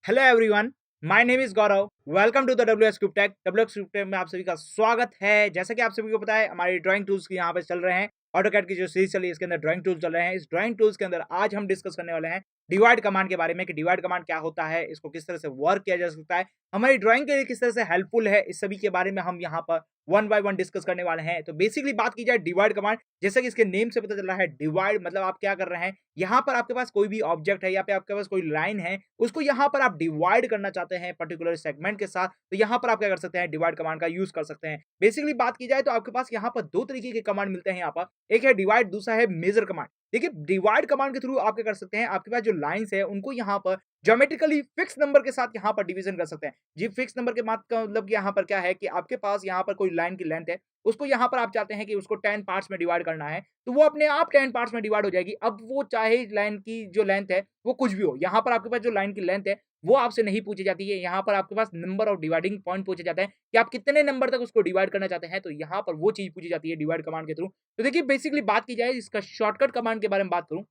Hello everyone, my name is Gaurav. Welcome to the W S tech. में आप सभी का स्वागत है। जैसा कि आप सभी को पता है, हमारी ड्राइंग टूल्स की यहाँ पे चल रहे हैं। ऑटोकैड की जो सीरीज चली है, इसके अंदर ड्राइंग टूल्स चल रहे हैं। इस ड्राइंग टूल्स के अंदर आज हम डिस्कस करने वाले हैं डिवाइड कमांड के बारे में कि डिवाइड कमांड क्या होता है, इसको किस तरह से वर्क किया जा सकता है, हमारी ड्राइंग के लिए किस तरह से हेल्पफुल है। इस सभी के बारे में हम यहाँ पर वन बाय वन डिस्कस करने वाले हैं। तो बेसिकली बात की जाए डिवाइड कमांड, जैसा कि इसके नेम से पता चल रहा है, डिवाइड मतलब आप क्या कर रहे हैं, यहाँ पर आपके पास कोई भी ऑब्जेक्ट है या पे आपके पास कोई लाइन है, उसको यहाँ पर आप डिवाइड करना चाहते हैं पर्टिकुलर सेगमेंट के साथ, तो यहाँ पर आप क्या कर सकते हैं, डिवाइड कमांड का यूज कर सकते हैं। बेसिकली बात की जाए तो आपके पास यहाँ पर दो तरीके के कमांड मिलते हैं। यहाँ पर एक है डिवाइड, दूसरा है मेजर कमांड। देखिए, डिवाइड कमांड के थ्रू आप क्या कर सकते हैं, आपके पास जो लाइंस है उनको यहाँ पर ज्योमेट्रिकली फिक्स नंबर के साथ यहाँ पर डिवीजन कर सकते हैं। जी, फिक्स नंबर के बात का मतलब यहाँ पर क्या है कि आपके पास यहाँ पर कोई लाइन की लेंथ है, उसको यहाँ पर आप चाहते हैं कि उसको 10 पार्ट्स में डिवाइड करना है, तो वो अपने आप 10 पार्ट्स में डिवाइड हो जाएगी। अब वो चाहे लाइन की जो लेंथ है वो कुछ भी हो, यहाँ पर आपके पास जो लाइन की लेंथ है वो आपसे नहीं पूछी जाती है। यहाँ पर आपके पास नंबर ऑफ डिवाइडिंग पॉइंट पूछे जाते हैं कि आप कितने नंबर तक उसको डिवाइड करना चाहते हैं, तो यहाँ पर वो चीज पूछी जाती है डिवाइड कमांड के थ्रू। तो देखिए, बेसिकली बात की जाए इसका शॉर्टकट कमांड के बारे में बात करूं,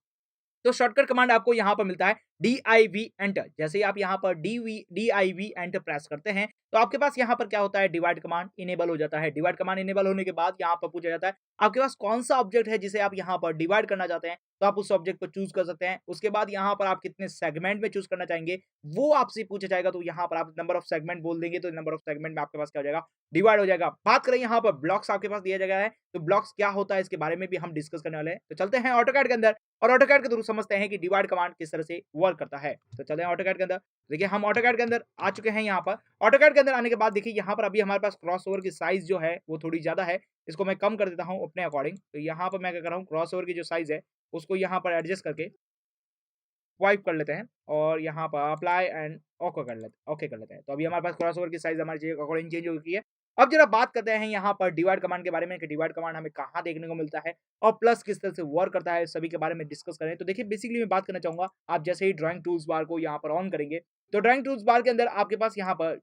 तो शॉर्टकट कमांड आपको यहाँ पर मिलता है DIV एंटर। जैसे ही आप यहाँ पर DIV एंटर प्रेस करते हैं, तो आपके पास यहाँ पर क्या होता है, डिवाइड कमांड इनेबल हो जाता है। डिवाइड कमांड इनेबल होने के बाद यहाँ पर पूछा जाता है आपके पास कौन सा ऑब्जेक्ट है जिसे आप यहाँ पर डिवाइड करना चाहते हैं, तो आप उस ऑब्जेक्ट को चूज कर सकते हैं। उसके बाद यहाँ पर आप कितने सेगमेंट में चूज करना चाहेंगे वो आपसे पूछा जाएगा, तो यहाँ पर आप नंबर ऑफ सेगमेंट बोल देंगे, तो नंबर ऑफ सेगमेंट में आपके पास क्या हो जाएगा, डिवाइड हो जाएगा। बात करें यहाँ पर ब्लॉक्स आपके पास दिया जाएगा है, तो ब्लॉक्स क्या होता है इसके बारे में भी हम डिस्कस करने वाले हैं। तो चलते हैं ऑटोकैड के अंदर और ऑटोकैड के थ्रू समझते हैं कि डिवाइड कमांड किस तरह से वर्क करता है। तो चलते हैं ऑटोकैड के अंदर। देखिए, हम ऑटोकैड के अंदर आ चुके हैं। यहाँ पर ऑटोकैड के अंदर आने के बाद देखिए, यहाँ पर अभी हमारे पास क्रॉसओवर की साइज जो है वो थोड़ी ज्यादा है, इसको मैं कम कर देता हूँ अपने अकॉर्डिंग। तो यहाँ पर मैं क्या कर रहा हूँ, क्रॉसओवर की जो साइज है उसको यहाँ पर एडजस्ट करके स्वाइप कर लेते हैं और यहाँ पर अप्लाई एंड ओके कर लेते हैं। तो अभी हमारे पास क्रॉसओवर की साइज हमारी अकॉर्डिंग चेंज हो चुकी है। अब जरा बात करते हैं यहाँ पर डिवाइड कमांड के बारे में कि डिवाइड कमांड हमें कहाँ देखने को मिलता है और प्लस किस तरह से वर्क करता है, सभी के बारे में डिस्कस करें। तो देखिए, बेसिकली मैं बात करना चाहूंगा, आप जैसे ही ड्राइंग टूल्स बार को यहाँ पर ऑन करेंगे, तो ड्राइंग टूल्स बार के अंदर आपके पास यहाँ पर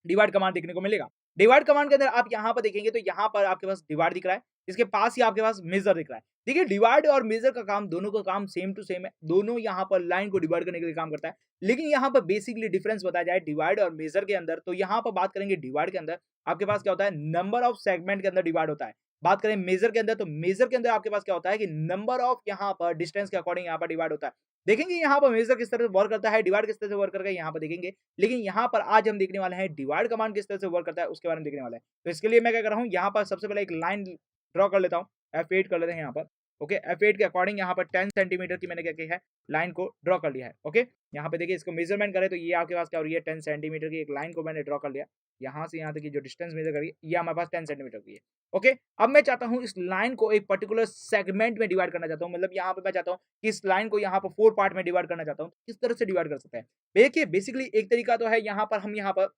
डिवाइड कमांड देखने को मिलेगा। डिवाइड कमांड के अंदर आप यहाँ पर देखेंगे तो यहाँ पर आपके पास डिवाइड दिख रहा है, इसके पास ही आपके पास मेजर दिख रहा है। देखिए, डिवाइड और मेजर का काम, दोनों का काम सेम टू सेम है, दोनों यहाँ पर लाइन को डिवाइड करने के लिए काम करता है। लेकिन यहाँ पर बेसिकली डिफरेंस बताया जाए डिवाइड और मेजर के अंदर, तो यहाँ पर बात करेंगे डिवाइड के अंदर आपके पास क्या होता है, नंबर ऑफ सेगमेंट के अंदर डिवाइड होता है। बात करें मेजर के अंदर, तो मेजर के अंदर आपके पास क्या होता है कि नंबर ऑफ यहाँ पर डिस्टेंस के अकॉर्डिंग यहाँ पर डिवाइड होता है। देखेंगे यहाँ पर मेजर किस तरह से वर्क करता है, डिवाइड किस तरह से वर्क करता है, यहाँ पर देखेंगे। लेकिन यहाँ पर आज हम देखने वाले हैं डिवाइड कमांड किस तरह से वर्क करता है, उसके बारे में देखने वाले हैं। तो इसके लिए मैं क्या कर रहा हूँ, यहाँ पर सबसे पहले एक लाइन ड्रॉ कर लेता हूँ। F8 कर लेते हैं यहाँ पर। ओके, F8 के अकॉर्डिंग यहाँ पर 10 सेंटीमीटर की मैंने क्या किया है, लाइन को ड्रॉ कर लिया है। ओके, यहाँ पे देखिए, इसको मेजरमेंट करें तो ये आपके पास क्या हो रही है, 10 सेंटीमीटर की एक लाइन को मैंने ड्रॉ कर लिया। यहाँ से यहाँ तक की जो डिस्टेंस मेजर करिए, ये हमारे पास 10 सेंटीमीटर की है। ओके, अब मैं चाहता हूँ इस लाइन को एक पर्टिकुलर सेगमेंट में डिवाइड करना चाहता हूँ, मतलब यहाँ पे मैं चाहता हूँ कि इस लाइन को यहाँ पर 4 पार्ट में डिवाइड करना चाहता हूँ। किस तरह से डिवाइड कर सकते हैं, देखिए बेसिकली एक तरीका तो है, यहाँ पर हम यहाँ पर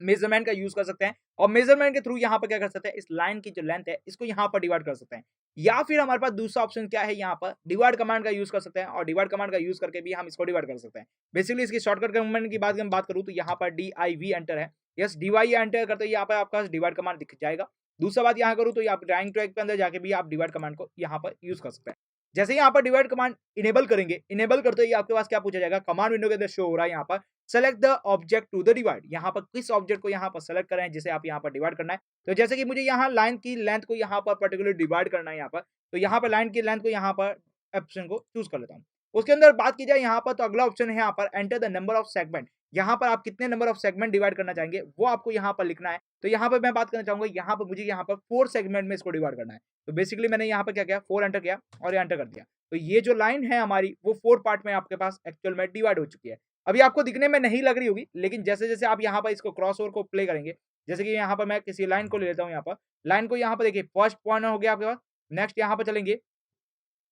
मेजरमेंट का यूज कर सकते हैं और मेजरमेंट के थ्रू यहाँ पर क्या कर सकते हैं, इस लाइन की जो लेंथ है इसको यहाँ पर डिवाइड कर सकते हैं। या फिर हमारे पास दूसरा ऑप्शन क्या है, यहाँ पर डिवाइड कमांड का यूज कर सकते हैं और डिवाइड कमांड का यूज करके भी हम इसको डिवाइड कर सकते हैं। बेसिकली इसकी शॉर्टकट कमांड की बात करूँ तो यहाँ पर DIV एंटर है। यस, DIV एंटर करते ही यहाँ पर आपका डिवाइड कमांड दिख जाएगा। दूसरा बात यहाँ करूँ तो आप ड्राइंग ट्रैक के अंदर जाके भी आप डिवाइड कमांड को यहाँ पर यूज कर सकते हैं। जैसे यहाँ पर डिवाइड कमांड इनेबल करेंगे, इनेबल करते ही आपके पास क्या पूछा जाएगा, कमांड विंडो के अंदर शो हो रहा है यहाँ पर select the object to the divide. यहाँ पर किस ऑब्जेक्ट को यहाँ पर सेलेक्ट करें जिसे आप यहाँ पर डिवाइड करना है। तो जैसे कि मुझे यहाँ लाइन की लेंथ को यहाँ पर पर्टिकुलर डिवाइड करना है यहाँ पर, तो यहाँ पर लाइन की लेंथ को यहाँ पर ऑप्शन को चूज कर लेता हूँ। उसके अंदर बात की जाए यहाँ पर, तो अगला ऑप्शन है यहाँ पर enter the number of segment. यहाँ पर आप कितने नंबर ऑफ सेगमेंट डिवाइड करना चाहेंगे वो आपको यहाँ पर लिखना है। तो यहाँ पर मैं बात करना चाहूंगा, यहाँ पर मुझे यहाँ पर 4 सेगमेंट में इसको डिवाइड करना है। तो बेसिकली मैंने यहाँ पर क्या किया, 4 एंटर किया और ये एंटर कर दिया। तो ये जो लाइन है हमारी वो 4 पार्ट में आपके पास एक्चुअल में डिवाइड हो चुकी है। अभी आपको दिखने में नहीं लग रही होगी, लेकिन जैसे जैसे आप यहाँ पर इसको क्रॉस ओवर को प्ले करेंगे, जैसे कि यहाँ पर मैं किसी लाइन को ले लेता हूँ, यहाँ पर लाइन को यहाँ पर देखिए फर्स्ट पॉइंट हो गया आपके पास। नेक्स्ट यहाँ पर चलेंगे,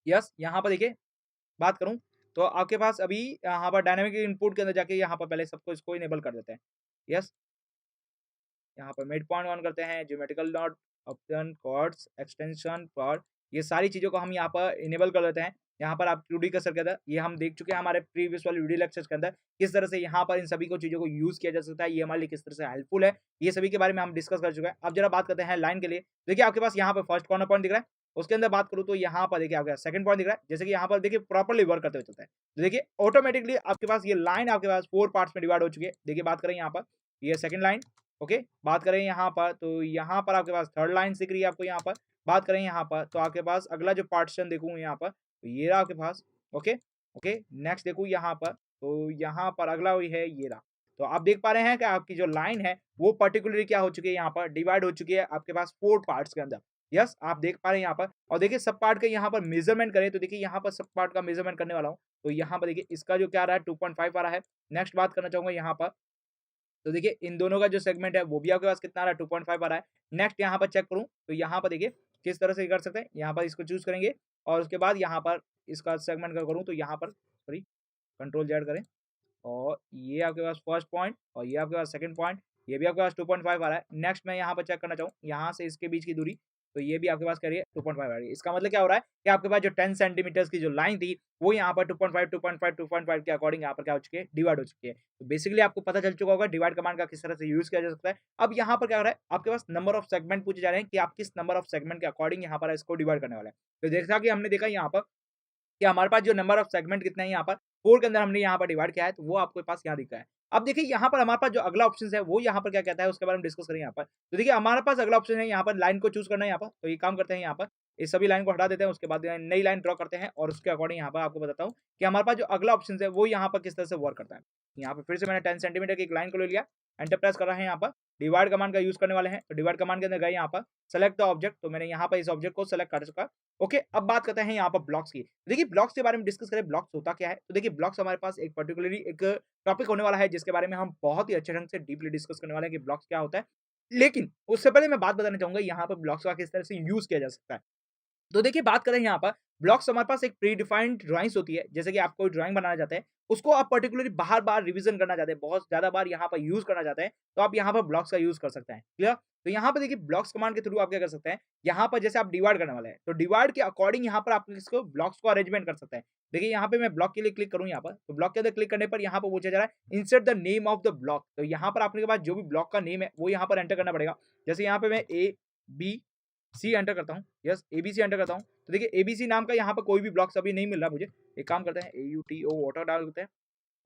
यस यहाँ पर देखिए बात करूँ तो आपके पास अभी यहाँ पर डायनामिक इनपुट के अंदर जाके यहाँ पर पहले सबको इसको इनेबल कर देते हैं। यस, यहाँ पर मिड पॉइंट ऑन करते हैं, geometrical not option chords extension for, ये सारी चीज़ों को हम यहाँ पर इनेबल कर देते हैं। यहाँ पर आप 2D कर्सर के अंदर ये हम देख चुके हैं हमारे प्रीवियस वाले वीडियो लेक्चर्स के अंदर, किस तरह से यहाँ पर इन सभी को चीज़ों को यूज़ किया जा सकता है, ये हमारे लिए किस तरह से हेल्पफुल है, ये सभी के बारे में हम डिस्कस कर चुके हैं। अब जरा बात करते हैं लाइन के लिए। देखिए, आपके पास यहाँ पर फर्स्ट कॉर्नर पॉइंट दिख रहा है, उसके अंदर बात करूँ तो यहाँ पर देखिए आपके सेकंड पॉइंट दिख रहा है, जैसे कि यहाँ पर देखिए प्रॉपर्ली वर्क करते हुए चलता है। तो देखिए ऑटोमेटिकली आपके पास ये लाइन आपके पास 4 पार्ट्स में डिवाइड हो चुकी है। देखिए बात करें यहाँ पर, ये सेकंड लाइन, ओके। बात करें यहाँ पर तो यहाँ पर आपके पास थर्ड लाइन दिख रही है आपको यहाँ पर। बात करें यहाँ पर तो आपके पास अगला जो पार्टीशन देखूँ यहाँ पर, तो ये रहा आपके पास, ओके, ओके। नेक्स्ट देखूँ यहाँ पर, तो यहाँ पर अगला वही है, ये रहा। तो आप देख पा रहे हैं कि आपकी जो लाइन है वो पर्टिकुलरली क्या हो चुकी है, यहाँ पर डिवाइड हो चुकी है आपके पास 4 पार्ट्स के अंदर। यस, आप देख पा रहे हैं यहाँ पर। और देखिए सब पार्ट का यहाँ पर मेजरमेंट करें तो देखिए यहाँ पर सब पार्ट का मेजरमेंट करने वाला हूँ। तो यहाँ पर देखिए इसका जो क्या आ रहा है 2.5 आ रहा है। नेक्स्ट बात करना चाहूँगा यहाँ पर, तो देखिए इन दोनों का जो सेगमेंट है वो भी आपके पास कितना आ रहा है, 2.5 आ रहा है। नेक्स्ट यहाँ पर चेक करूँ तो यहाँ पर देखिए किस तरह से कर सकते हैं, यहाँ पर इसको चूज़ करेंगे और उसके बाद यहाँ पर इसका सेगमेंट करूँ तो यहाँ पर सॉरी कंट्रोल जेड करें और ये आपके पास फर्स्ट पॉइंट और ये आपके पास सेकंड पॉइंट, ये भी आपके पास 2.5 आ रहा है। नेक्स्ट मैं यहाँ पर चेक करना चाहूँ, यहाँ से इसके बीच की दूरी, तो ये भी आपके पास कह रही है 2.5 आ रही है। इसका मतलब क्या हो रहा है कि आपके पास जो 10 सेंटीमीटर्स की जो लाइन थी, वो यहाँ पर 2.5, 2.5, 2.5 के अकॉर्डिंग यहाँ पर क्या हो चुकी है, डिवाइड हो चुकी है। तो बेसिकली आपको पता चल चुका होगा डिवाइड कमांड का किस तरह से यूज़ किया जा सकता है। अब यहाँ पर क्या हो रहा है, आपके पास नंबर ऑफ सेगमेंट पूछे जा रहे हैं कि आप किस नंबर ऑफ सेगमेंट के अकॉर्डिंग यहाँ पर इसको डिवाइड करने वाले हैं। तो जैसा कि हमने देखा यहाँ पर कि हमारे पास जो नंबर ऑफ सेगमेंट कितने हैं यहाँ पर 4 के अंदर हमने यहाँ पर डिवाइड किया है, तो वो आपके पास यहाँ दिख रहा है। अब देखिए यहाँ पर हमारे पास जो अगला ऑप्शन है वो यहाँ पर क्या कहता है उसके बारे में डिस्कस करें यहाँ पर। तो देखिए हमारे पास अगला ऑप्शन है यहाँ पर लाइन को चूज़ करना है यहाँ पर। तो ये काम करते हैं यहाँ पर, इस सभी लाइन को हटा देते हैं, उसके बाद नई लाइन ड्रॉ करते हैं और उसके अकॉर्डिंग यहाँ पर आपको बताता हूँ कि हमारे पास जो अगला ऑप्शन है वो यहाँ पर किस तरह से वर्क करता है। यहाँ पे फिर से मैंने 10 सेंटीमीटर की एक लाइन को ले लिया, एंटर प्रेस कर रहे हैं यहाँ पर, डिवाइड कमांड का यूज़ करने वाले हैं। तो डिवाइड कमांड के अंदर गए यहाँ पर, सेलेक्ट द ऑब्जेक्ट, तो मैंने यहाँ पर इस ऑब्जेक्ट को सेलेक्ट कर चुका। ओके, अब बात करते हैं यहाँ पर ब्लॉक्स की। देखिए ब्लॉक्स के बारे में डिस्कस करें, ब्लॉक्स होता क्या है? तो देखिए ब्लॉक्स हमारे पास एक पर्टिकुलरली एक टॉपिक होने वाला है जिसके बारे में हम बहुत ही अच्छे ढंग से डीपली डिस्कस करने वाले हैं कि ब्लॉक्स क्या होता है। लेकिन उससे पहले मैं बात बताना चाहूँगा यहाँ पर ब्लॉक्स का किस तरह से यूज़ किया जा सकता है। तो देखिए बात करें यहाँ पर ब्लॉक्स हमारे पास एक प्री डिफाइंड ड्राइंग्स होती है। जैसे कि आप कोई ड्राइंग बनाना चाहते हैं, उसको आप पर्टिकुलरली बार-बार रिवीजन करना चाहते हैं, बहुत ज़्यादा बार यहाँ पर यूज़ करना चाहते हैं, तो आप यहाँ पर ब्लॉक्स का यूज़ कर सकते हैं। क्लियर? तो यहाँ पे देखिए ब्लॉक्स कमांड के थ्रू आप क्या कर सकते हैं, यहाँ पर जैसे आप डिवाइड करने वाले हैं, तो डिवाइड के अकॉर्डिंग यहाँ पर आप इसको ब्लॉक्स को अरेंजमेंट कर सकते हैं। देखिए यहाँ पे मैं ब्लॉक के लिए क्लिक करूँ यहाँ पर, तो ब्लॉक के अंदर क्लिक करने पर यहाँ पर पूछा जा रहा है insert the name of the block. तो यहाँ पर आपके पास जो भी ब्लॉक का नेम है, वो यहाँ पर एंटर करना पड़ेगा। जैसे यहाँ पे मैं ए, बी, सी एंटर करता हूँ, यस एबीसी एंटर करता हूँ, तो देखिए एबीसी नाम का यहाँ पर कोई भी ब्लॉक्स अभी नहीं मिल रहा मुझे। एक काम करते हैं AUTO ऑटो डाल देते हैं,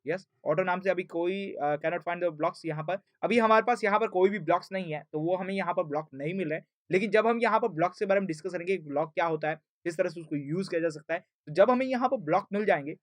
यस ऑटो नाम से अभी कोई can not find the blocks यहाँ पर। अभी हमारे पास यहाँ पर कोई भी ब्लॉक्स नहीं है, तो वो हमें यहाँ पर ब्लॉक नहीं मिल रहे हैं। लेकिन जब हम यहाँ पर ब्लॉक्स के बारे में डिस्कस करेंगे, ब्लॉक क्या होता है, किस तरह से उसको यूज़ किया जा सकता है, तो जब हमें यहाँ पर ब्लॉक मिल जाएँगे,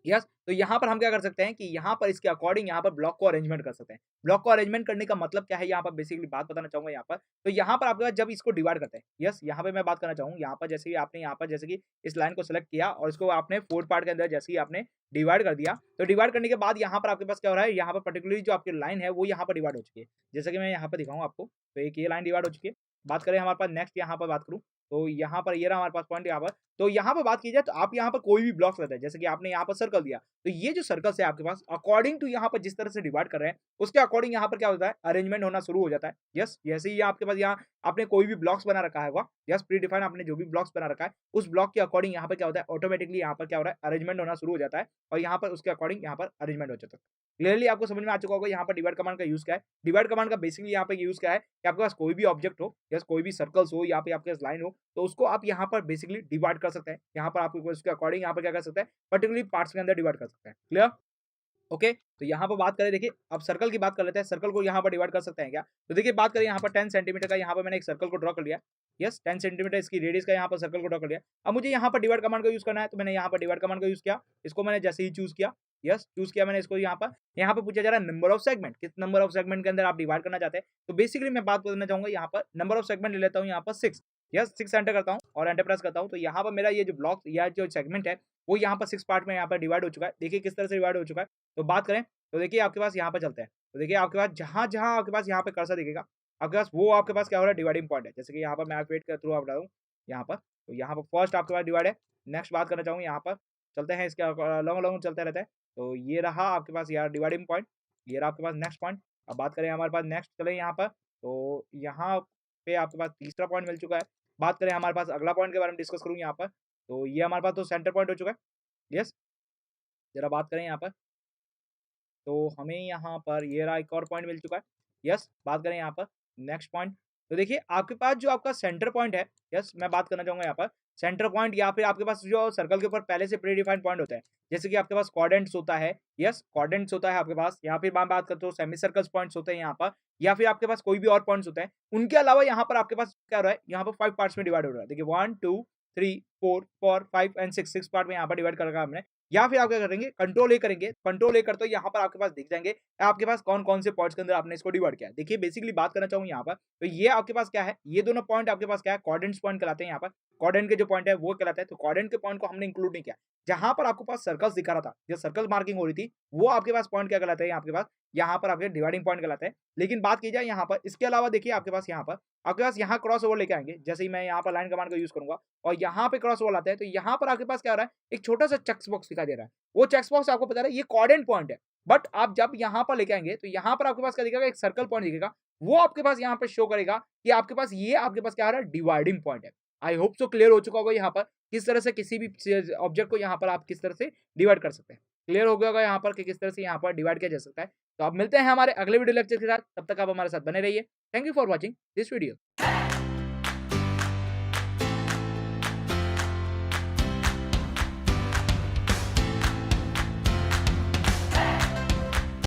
यस, तो यहाँ पर हम क्या कर सकते हैं कि यहाँ पर इसके अकॉर्डिंग यहाँ पर ब्लॉक को अरेंजमेंट कर सकते हैं। ब्लॉक को अरेंजमेंट करने का मतलब क्या है, यहाँ पर बेसिकली बात बताना चाहूँगा यहाँ पर। तो यहाँ पर आपके पास जब इसको डिवाइड करते हैं, यस यहाँ पे मैं बात करना चाहूँ, यहाँ पर जैसे कि आपने यहाँ पर जैसे कि इस लाइन को सेलेक्ट किया और इसको आपने 4 पार्ट के अंदर जैसे ही आपने डिवाइड कर दिया, तो डिवाइड करने के बाद यहाँ पर आपके पास क्या हो रहा है, यहाँ पर पर्टिकुलरली जो आपकी लाइन है वो यहाँ पर डिवाइड हो चुकी है। जैसे कि मैं यहाँ पर दिखाऊँ आपको, तो एक ये लाइन डिवाइड हो चुकी है। बात करें हमारे पास नेक्स्ट यहाँ पर बात करूँ, तो यहाँ पर ये रहा हमारे पास पॉइंट यहाँ पर। तो यहाँ पर बात की जाए तो आप यहाँ पर कोई भी ब्लॉक्स रहता है, जैसे कि आपने यहाँ पर सर्कल दिया, तो ये जो सर्कल्स है आपके पास अकॉर्डिंग टू यहाँ पर जिस तरह से डिवाइड कर रहे हैं, उसके अकॉर्डिंग यहाँ पर क्या होता है, अरेंजमेंट होना शुरू हो जाता है। यस, जैसे ही आपके पास यहाँ आपने कोई भी ब्लॉक्स बना रखा होगा, यस प्री डिफाइन आपने जो भी ब्लॉक्स बना रखा है, उस ब्लॉक के अकॉर्डिंग यहाँ पर क्या होता है, ऑटोमेटिकली यहाँ पर क्या हो रहा है, अरेंजमेंट होना शुरू हो जाता है और यहाँ पर उसके अकॉर्डिंग यहाँ पर अरेंजमेंट हो जाता है। क्लियरली आपको समझ में आ चुका होगा यहाँ पर डिवाइड कमांड का यूज़ क्या है। डिवाइड कमांड का बेसिकली यहाँ पे यूज़ क्या है कि आपके पास कोई भी ऑब्जेक्ट हो, यस कोई भी सर्कल्स हो, यहाँ पे आपके पास लाइन हो, तो उसको आप यहाँ पर बेसिकली डिवाइड कर सकते हैं। यहाँ पर आप उसके अकॉर्डिंग यहाँ पर क्या कर सकते हैं, पर्टिकुलरली पार्ट्स के अंदर डिवाइड कर सकते हैं। क्लियर? ओके, तो यहाँ पर बात करें, देखिए अब सर्कल की बात कर लेते हैं, सर्कल को यहाँ पर डिवाइड कर सकते हैं क्या? तो देखिए बात करें यहाँ पर 10 सेंटीमीटर का, यहाँ पर मैंने एक सर्कल को ड्रॉ कर लिया। यस 10 सेंटीमीटर इसकी रेडियस का यहाँ पर सर्कल को ड्रॉ कर लिया। अब मुझे यहाँ पर डिवाइड कमांड का यूज़ करना है, तो मैंने यहाँ पर डिवाइड कमांड का यूज़ किया। इसको मैंने जैसे ही चूज़ किया, यस चूज़ किया मैंने इसको यहाँ पर पूछा जा रहा है नंबर ऑफ सेगमेंट, किस नंबर ऑफ सेगमेंट के अंदर आप डिवाइड करना चाहते हैं। तो बेसिकली मैं बात करना चाहूँगा यहाँ पर नंबर ऑफ सेगमेंट ले लेता हूँ यहाँ पर 6। यस 6 एंटर करता हूँ और एंटर प्रेस करता हूँ, तो यहाँ पर मेरा ये जो ब्लॉक या जो सेगमेंट है, वो यहाँ पर 6 पार्ट में यहाँ पर डिवाइड हो चुका है। देखिए किस तरह से डिवाइड हो चुका है। तो बात करें तो देखिए आपके पास यहाँ पे चलते हैं। तो देखिए आपके पास जहाँ-जहाँ आपके पास यहाँ पे कर्सर दिखेगा, आपके पास वो आपके पास क्या हो रहा है, डिवाइडिंग पॉइंट है। जैसे कि यहाँ पर मैं अल्फाबेट के थ्रू आप डालूँ यहाँ पर, तो यहाँ पर फर्स्ट आपके पास डिवाइड है। नेक्स्ट बात करना चाहूँगा यहाँ पर, चलते हैं इसके लॉन्ग-लॉन्ग चलते रहते हैं। तो ये रहा आपके पास यार डिवाइडिंग पॉइंट, ये रहा आपके पास नेक्स्ट पॉइंट। अब बात करें हमारे पास नेक्स्ट चलें यहाँ पर, तो यहाँ पे आपके पास तीसरा पॉइंट मिल चुका है। बात करें हमारे पास अगला पॉइंट के बारे में डिस्कस करूँ यहाँ पर, तो ये हमारे पास तो सेंटर पॉइंट हो चुका है। यस, ज़रा बात करें यहाँ पर, तो हमें यहाँ पर ये रहा एक और पॉइंट मिल चुका है। यस, बात करें यहाँ पर नेक्स्ट पॉइंट, तो देखिए आपके पास जो आपका सेंटर पॉइंट है, यस मैं बात करना चाहूँगा यहाँ पर सेंटर पॉइंट या फिर आपके पास जो सर्कल के ऊपर पहले से प्री डिफाइंड पॉइंट होता है। जैसे कि आपके पास क्वाड्रेंट्स होता है, यस क्वाड्रेंट्स होता है आपके पास, यहाँ पे मैं बात करता हूँ सेमी सर्कल्स पॉइंट्स होते हैं यहाँ पर या फिर आपके पास कोई भी और पॉइंट्स होते हैं। उनके अलावा यहाँ पर आपके पास क्या हो रहा है, यहाँ पर 5 पार्ट्स में डिवाइड हो रहा है। देखिए 1, 2, 3, 4, 5 एंड 6 पार्ट में यहाँ पर डिवाइड कर रखा है हमने। या फिर आप क्या करेंगे, कंट्रोल ए करेंगे, कंट्रोल ए करते हो यहाँ पर आपके पास दिख जाएँगे आपके पास कौन-कौन से पॉइंट्स के अंदर आपने इसको डिवाइड किया है। देखिए बेसिकली बात करना चाहूँ यहाँ पर, तो ये आपके पास क्या है, ये दोनों पॉइंट आपके पास क्या है, क्वाड्रेंट्स पॉइंट कहलाते हैं यहाँ पर। क्वाड्रेंट के जो पॉइंट है वो कहलाता है, तो क्वाड्रेंट के पॉइंट को हमने इंक्लूड नहीं किया। जहाँ पर आपके पास सर्कल्स दिखा रहा था, जो सर्कल मार्किंग हो रही थी, वो आपके पास पॉइंट क्या कहलाता है आपके पास, यहाँ पर आपके डिवाइडिंग पॉइंट कहलाता है। लेकिन बात की जाए यहाँ पर, इसके अलावा देखिए आपके पास यहाँ पर, आपके पास यहाँ क्रॉस ओवर लेके आएँगे, जैसे ही मैं यहाँ पर लाइन कमांड का यूज़ करूँगा और यहाँ पे क्रॉस ओवर आता है, तो यहाँ पर आपके पास क्या हो रहा है, एक छोटा-सा चेक्स बॉक्स दिखाई दे रहा है। वो चेक्स बॉक्स आपको बता रहा है ये कोऑर्डिनेट पॉइंट है। बट आप जब यहाँ पर लेके आएँगे, तो यहाँ पर आपके पास क्या दिखेगा, एक सर्कल पॉइंट दिखेगा। वो आपके पास यहाँ पे शो करेगा कि आपके पास ये आपके पास क्या आ रहा है, डिवाइडिंग पॉइंट है। आई होप सो क्लियर हो चुका होगा यहाँ पर, किस तरह से किसी भी चीज़ ऑब्जेक्ट को यहाँ पर आप किस तरह से डिवाइड कर सकते हैं। क्लियर हो गया होगा यहाँ पर कि किस तरह से यहाँ पर डिवाइड किया जा सकता है। तो अब मिलते हैं हमारे अगले वीडियो लेक्चर के साथ, तब तक आप हमारे साथ बने रहिए। Thank you for watching this video.